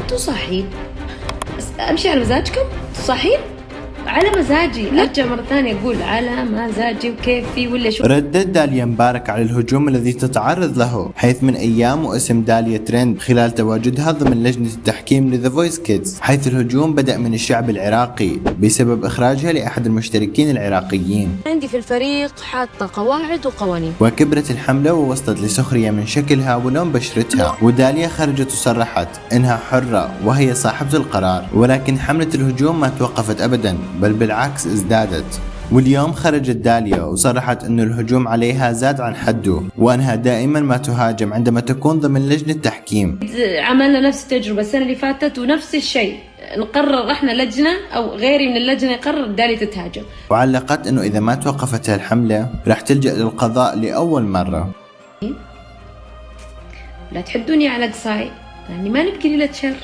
انتوا صاحيين، امشي على مزاجكم؟ صاحيين على مزاجي، ارجع مرة ثانية اقول على مزاجي وكيفي ولا شو. ردت داليا مبارك على الهجوم الذي تتعرض له، حيث من ايام واسم داليا ترند خلال تواجدها ضمن لجنة التحكيم لذا فويس كيدز، حيث الهجوم بدأ من الشعب العراقي بسبب اخراجها لاحد المشتركين العراقيين. عندي في الفريق حاطة قواعد وقوانين. وكبرت الحملة ووصلت لسخرية من شكلها ولون بشرتها، وداليا خرجت وصرحت انها حرة وهي صاحبة القرار، ولكن حملة الهجوم ما توقفت ابدا بل بالعكس ازدادت. واليوم خرجت داليا وصرحت انه الهجوم عليها زاد عن حده، وانها دائما ما تهاجم عندما تكون ضمن لجنة تحكيم. عملنا نفس التجربة السنة اللي فاتت ونفس الشيء، نقرر احنا لجنة او غيري من اللجنة يقرر داليا تتهاجم. وعلقت انه اذا ما توقفت الحملة راح تلجأ للقضاء لأول مرة. لا تحدوني على قصاي، يعني ما نبقي ليلة شر.